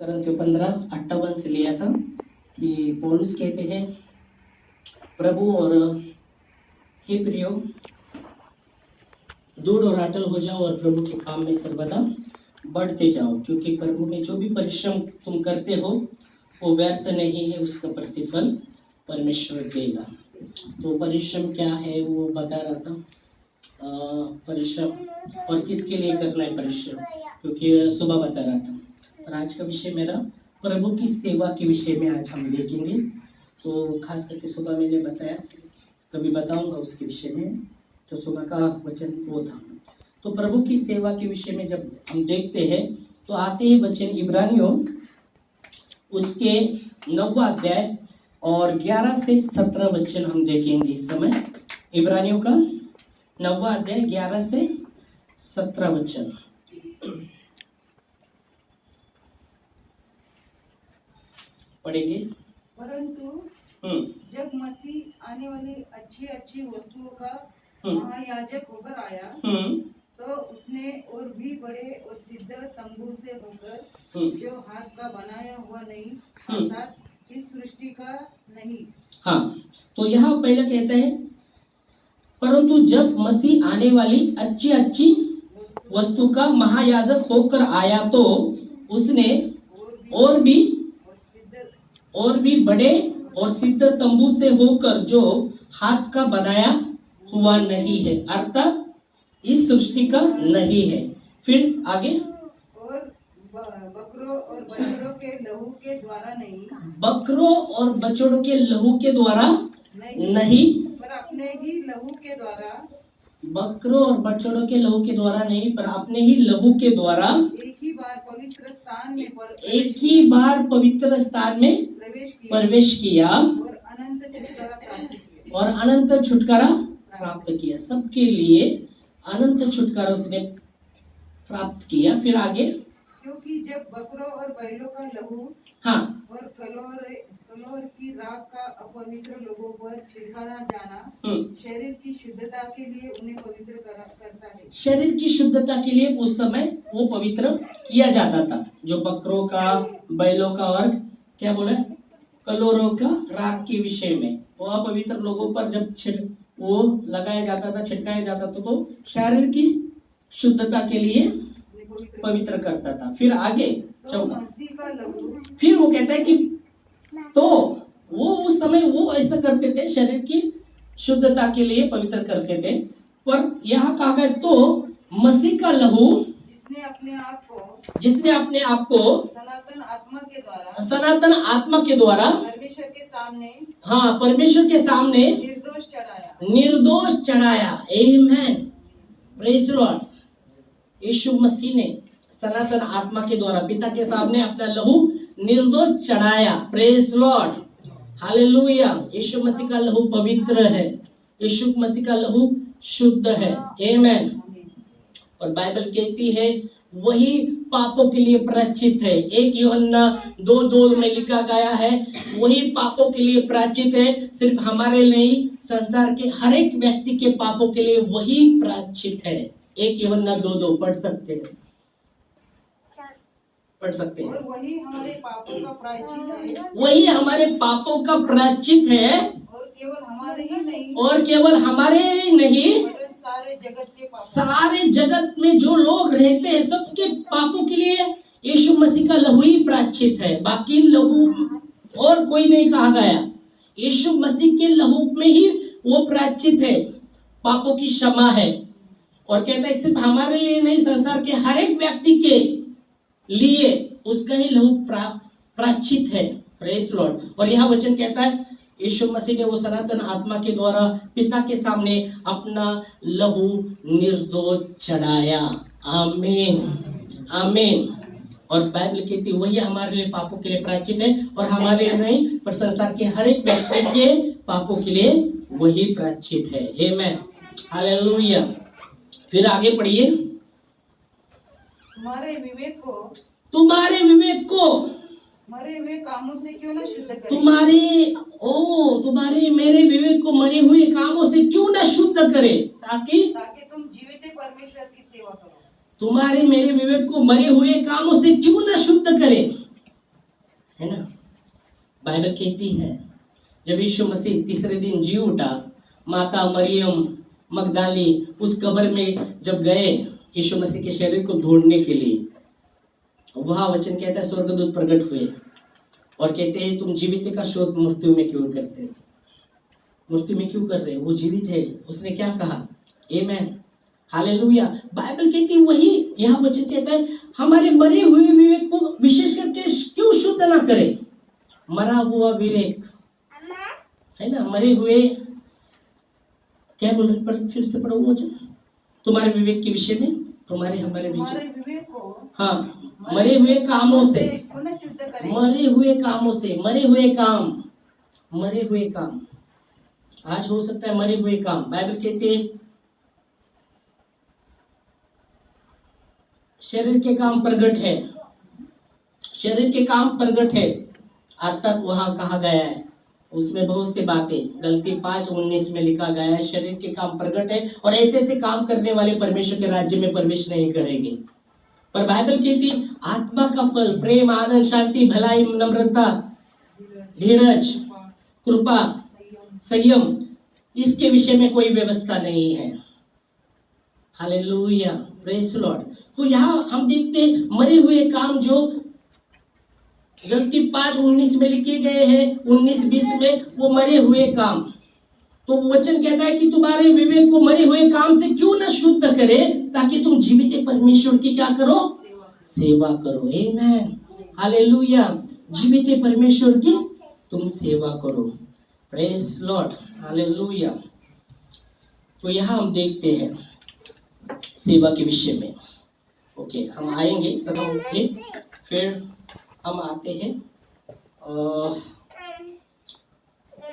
करंथियो 15:58 से लिया था कि पौलुस कहते हैं प्रभु और हे प्रियो दूर और अटल हो जाओ और प्रभु के काम में सर्वदा बढ़ते जाओ, क्योंकि प्रभु में जो भी परिश्रम तुम करते हो वो व्यर्थ नहीं है, उसका प्रतिफल परमेश्वर देगा। तो परिश्रम क्या है वो बता रहा था। परिश्रम और किसके लिए करना है परिश्रम, क्योंकि सुबह बता रहा था। और आज का विषय मेरा प्रभु की सेवा के विषय में आज हम देखेंगे। तो खास करके सुबह मैंने बताया, कभी बताऊंगा उसके विषय में। तो सुबह का वचन वो था। तो प्रभु की सेवा के विषय में जब हम देखते हैं तो आते हैं वचन इब्रानियों उसके 9वां अध्याय और 11 से 17 वचन हम देखेंगे इस समय। इब्रानियों का 9वां अध्याय 11 से 17 वचन। पढ़ेंगे। परंतु जब मसीह आने वाली अच्छी अच्छी वस्तुओं का महायाजक होकर आया तो उसने और भी बड़े और सिद्ध तंबू से होकर जो हाथ का बनाया हुआ नहीं, अर्थात इस सृष्टि का नहीं। हाँ, तो यहाँ पहले कहते हैं परंतु जब मसीह आने वाली अच्छी अच्छी वस्तु का महायाजक होकर आया तो उसने और भी बड़े और सिद्ध तंबू से होकर जो हाथ का बनाया हुआ नहीं है, अर्थात इस सृष्टि का नहीं है। फिर आगे और बकरों और बछड़ों के लहू के द्वारा नहीं, बकरों और बछड़ों के लहू के द्वारा नहीं, पर अपने ही लहू के द्वारा, बकरों और बछड़ों के लहू के द्वारा नहीं, पर अपने ही लहू के द्वारा एक ही बार पवित्र स्थान में प्रवेश किया और अनंत छुटकारा प्राप्त किया। सबके लिए अनंत छुटकारा उसने प्राप्त किया। फिर आगे क्योंकि जब बकरों और बैलों का लहू और कलोर की राख का अपवित्र लोगों पर छिड़काना जाना शरीर की शुद्धता के लिए उन्हें पवित्र करता है। शरीर की शुद्धता के लिए उस समय वो पवित्र किया जाता था। जो बकरों का, बैलों का और क्या बोला कलोरों का राख के विषय में वो अपवित्र लोगों पर जब वो लगाया जाता था, छिड़काया जाता था, तो शरीर की शुद्धता के लिए पवित्र करता था। फिर आगे फिर वो कहता है कि तो वो उस समय वो ऐसा करते थे, शरीर की शुद्धता के लिए पवित्र करते थे। पर यहाँ कहा गया तो मसीह का लहू जिसने अपने आप को सनातन आत्मा के द्वारा परमेश्वर के सामने निर्दोष चढ़ाया। आमेन, प्रेज़ द लॉर्ड। यीशु मसीह ने सनातन आत्मा के द्वारा पिता के सामने अपना लहू निर्दोष चढ़ाया। Praise the Lord, hallelujah. Yeshu Masih का लहू पवित्र है, यीशु मसीह का लहू शुद्ध है। आमेन। और बाइबल कहती है वही पापों के लिए प्रायश्चित है। 1 यूहन्ना 2:2 में लिखा गया है वही पापों के लिए प्रायश्चित है। सिर्फ हमारे नहीं, संसार के हर एक व्यक्ति के पापों के लिए वही प्रायश्चित है। 1 यूहन्ना 2:2 पढ़ सकते हैं। और वही हमारे पापों का प्रायश्चित है, वही हमारे पापों का प्रायश्चित है। और केवल हमारे ही नहीं सारे जगत में जो लोग रहते हैं सबके पापों के लिए यीशु मसीह का लहू ही प्रायश्चित है। बाकी लहू और कोई नहीं कहा गया। यीशु मसीह के लहू में ही वो प्रायश्चित है, पापों की क्षमा है। और कहता है सिर्फ हमारे लिए नहीं, संसार के हर एक व्यक्ति के लिए उसका ही लहू प्रायश्चित है। Praise the Lord. और यह वचन कहता है यीशु मसीह ने वो सनातन आत्मा के द्वारा पिता के सामने अपना लहू निर्दोष चढ़ाया। आमीन, आमीन। और बाइबल कहती है वही हमारे लिए पापों के लिए प्रायश्चित है, और हमारे लिए नहीं पर संसार के हर एक व्यक्ति के पापों के लिए वही प्रायश्चित है। आमीन, हालेलुया। फिर आगे पढ़िए। तुम्हारे विवेक को मरे हुए कामों से क्यों न शुद्ध करे। तुम्हारे मेरे विवेक को मरे हुए कामों से क्यों न शुद्ध करे, ताकि तुम जीवित परमेश्वर की सेवा करो। तुम्हारे मेरे विवेक को मरे हुए कामों से क्यों न शुद्ध करे। है ना। बाइबल कहती है जब यीशु मसीह तीसरे दिन जी उठा, माता मरियम मगदाली उस कब्र में जब गए यीशु मसीह के शरीर को ढूंढने के लिए, वह वचन कहता है स्वर्गदूत प्रकट हुए और कहते हैं तुम जीवित का शोध मृत्यु में क्यों करते हो, मृत्यु में क्यों कर रहे हो, वो जीवित है। उसने क्या कहा, आमेन, हालेलुया। बाइबल कहती वही यहाँ वचन कहता है हमारे मरे हुए विवेक को विशेष करके क्यों शुद्ध ना करे। मरा हुआ विवेक है ना, मरे हुए क्या बोल रहे, फिर से पढ़ो वचन, तुम्हारे विवेक के विषय में, तुम्हारे हमारे विवेक को हाँ मरे हुए कामों से, मरे हुए कामों से, मरे हुए काम, मरे हुए काम आज हो सकता है मरे हुए काम। बाइबल कहते हैं शरीर के काम प्रगट है, शरीर के काम प्रगट है, अर्थात वहां कहा गया है उसमें बहुत सी बातें, गलती 5:19 में लिखा गया है शरीर के काम प्रगट है और ऐसे ऐसे काम करने वाले परमेश्वर के राज्य में प्रवेश नहीं करेंगे। पर बाइबल कहती आत्मा का फल प्रेम, आनंद, शांति, भलाई, नम्रता, धीरज, कृपा, संयम, इसके विषय में कोई व्यवस्था नहीं है। Hallelujah, praise Lord. तो यहाँ हम देखते हैं मरे हुए काम जो गलती 5:19 में लिखे गए हैं, 19-20 में वो मरे हुए काम। तो वचन कहता है कि तुम्हारे विवेक को मरे हुए काम से क्यों न शुद्ध करे, ताकि तुम जीवित परमेश्वर की क्या करो, सेवा करो। आमेन, हालेलुया, जीवित परमेश्वर की तुम सेवा करो। Praise Lord, hallelujah. तो यहाँ हम देखते हैं सेवा के विषय में। ओके, हम आएंगे सब उठे, फिर हम आते हैं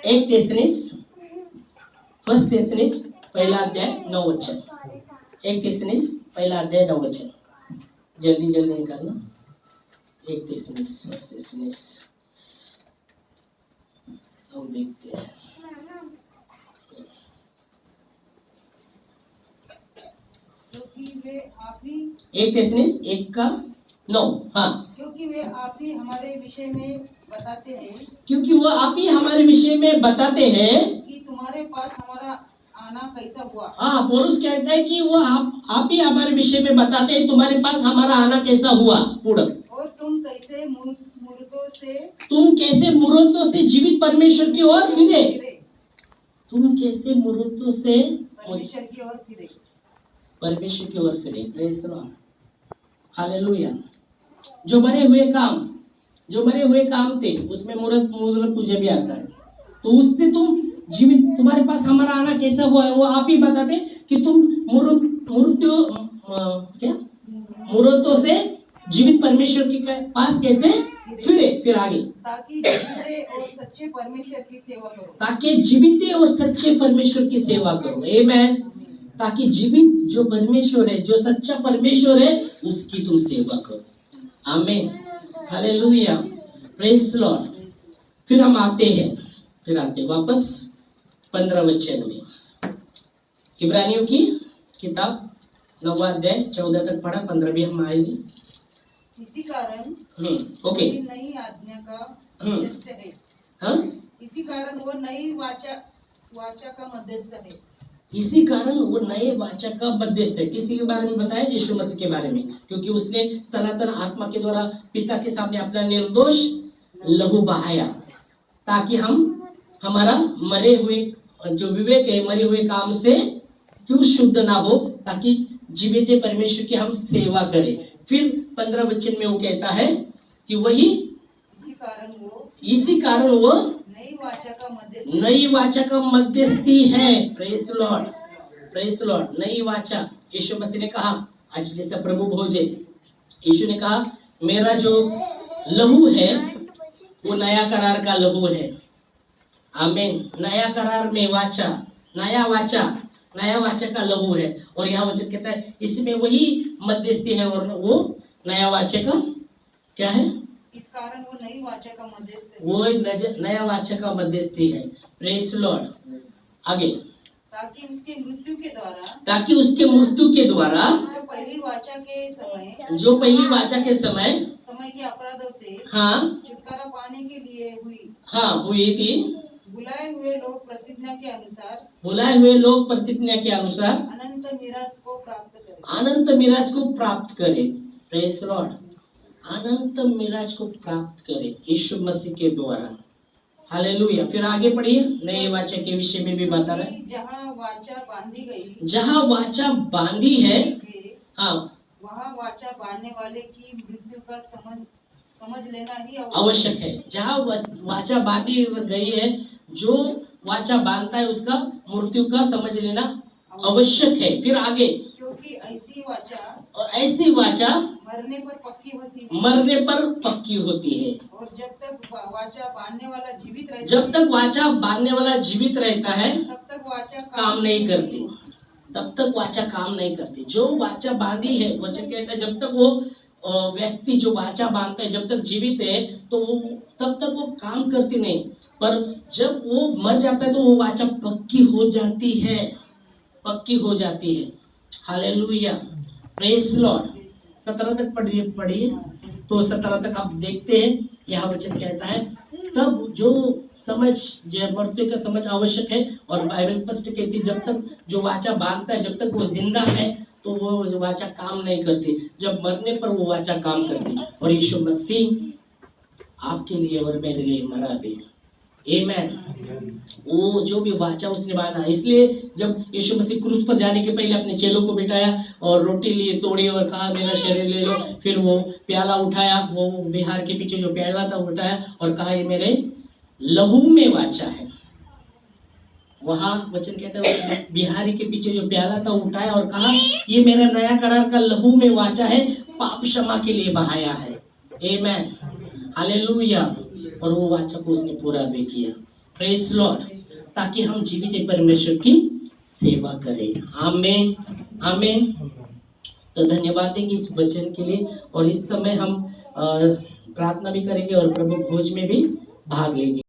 1 Thessalonians, 1 Thessalonians पहला अध्याय 9 वचन, 1 Thessalonians पहला अध्याय 9 वचन, जल्दी जल्दी निकालना। 1 Thessalonians, 1 Thessalonians हम देखते हैं। क्योंकि वे आप ही 1 Thessalonians 1:9, हाँ, क्योंकि वे आप ही हमारे विषय में बताते हैं, क्योंकि वो आप ही हमारे विषय में बताते हैं कि तुम्हारे पास हमारा आना कैसा हुआ। हाँ, पौलुस कहता है कि वो आप ही हमारे विषय में बताते हैं तुम्हारे पास हमारा आना कैसा हुआ, पूर्ण, और तुम कैसे मुर्दों से जीवित परमेश्वर की ओर फिरे, तुम कैसे मुर्दों से परमेश्वर की ओर फिरे, परमेश्वर की ओर फिरे। Praise Lord, hallelujah. जो मरे हुए काम थे उसमें मूर्त पूजा भी आता है, तो उससे तुम जीवित, तुम्हारे पास हमारा आना कैसा हुआ है वो आप ही बताते कि तुम मुर्दों से जीवित परमेश्वर के पास कैसे फिरे, फिर आगे, ताकि जीवित और सच्चे परमेश्वर की सेवा करो, ताकि जीवित और सच्चे परमेश्वर की सेवा करो। आमेन, ताकि जीवित जो परमेश्वर है, जो सच्चा परमेश्वर है, उसकी तुम सेवा करो। आमीन, हालेलुया, प्रेज लॉर्ड। फिर हम आते हैं वापस 15 वचन में, इब्रानियों की किताब 9 अध्याय 14 तक पढ़ा, 15 भी हम आएंगे। इसी कारण ओके, नई आज्ञा का मध्यस्थ है। हाँ, इसी कारण वो नई वाचा का मध्यस्थ है। इसी कारण वो नए वाचा का मध्यस्थ है। किसी के बारे में बताया, यीशु मसीह के बारे में, क्योंकि उसने सनातन आत्मा के द्वारा पिता के सामने अपना निर्दोष लहू बहाया, ताकि हम हमारा मरे हुए जो विवेक है, मरे हुए काम से क्यों शुद्ध ना हो, ताकि जीवित परमेश्वर की हम सेवा करें। फिर 15 वचन में वो कहता है कि वही इसी कारण वो नई वाचा का मध्यस्थी है। Praise Lord, praise Lord. नई वाचा, यीशु मसीह ने कहा, आज जैसा प्रभु भोज है, यीशु ने कहा मेरा जो लहू है वो नया करार का लहू है। आमीन, नया करार में वाचा, नया वाचा का लहू है। और यहाँ वचन कहता है इसमें वही मध्यस्थी है, और वो नया वाचा का क्या है, इस कारण वो नई वाचा का मध्यस्थ है, वो नया वाचा का मध्यस्थी है। Praise Lord. आगे, ताकि उसके मृत्यु के द्वारा जो पहली वाचा के समय के अपराधों से छुटकारा के लिए हुई। हाँ, हुई थी। बुलाए हुए लोग प्रतिज्ञा के अनुसार बुलाए हुए लोग प्रतिज्ञा के अनुसार अनंत मीराज को प्राप्त करें। अनंत मिराज को प्राप्त करे। Praise Lord. अनंत मिराज को प्राप्त करे यीशु मसीह के द्वारा। हालेलुया। फिर आगे पढ़िए, नए वाचा के विषय में भी बता रहा है। जहाँ वाचा बांधी गई, जहाँ वाचा बांधी है, हाँ, वहाँ वाचा बांधने वाले की मृत्यु का समझ लेना ही आवश्यक है। जहाँ वाचा बांधी गई है, जो वाचा बांधता है उसका मृत्यु का समझ लेना आवश्यक है। फिर आगे, क्योंकि ऐसी वाचा और ऐसी वाचा मरने पर पक्की होती है। मरने पर पक्की होती है। और जब तक वाचा बांधने वाला जीवित रहता जब तक वाचा बांधने वाला जीवित रहता है, तब तक वाचा काम नहीं करती। तब तक वाचा काम नहीं करती। जो वाचा बांधी है, वचन कहता है जब तक वो व्यक्ति जो वाचा बांधता है जब तक जीवित है, तो वो तब तक वो काम करती नहीं। पर जब वो मर जाता है तो वो वाचा पक्की हो जाती है, पक्की हो जाती है। हालेलुया। Praise Lord. 17 तक पढ़िए। तो 17 तक आप देखते हैं, यहाँ वचन कहता है तब जो समझ मृत्यु का समझ आवश्यक है। और बाइबल स्पष्ट कहती है जब तक जो वाचा बांधता है, जब तक वो जिंदा है तो वो वाचा काम नहीं करती। जब मरने पर वो वाचा काम करती। और यीशु मसीह आपके लिए और मेरे लिए मरा भी। आमेन। वो जो भी वाचा उसने बांधा। इसलिए जब यीशु मसीह क्रूस पर जाने के पहले अपने चेलों को बिठाया और रोटी लिए, तोड़ी और कहा मेरा शरीर ले लो। फिर वो प्याला उठाया, वो बिहार के पीछे जो प्याला था उठाया और कहा ये मेरे लहू में वाचा है। वहां वचन कहता है बिहारी के पीछे जो प्याला था उठाया और कहा ये मेरा नया करार का लहू में वाचा है, पाप क्षमा के लिए बहाया है। आमेन। हालेलुया। और वो वाचा को उसने पूरा भी किया। Praise Lord. ताकि हम जीवित परमेश्वर की सेवा करें। आमेन। आमेन। तो धन्यवाद देंगे इस वचन के लिए। और इस समय हम प्रार्थना भी करेंगे और प्रभु भोज में भी भाग लेंगे।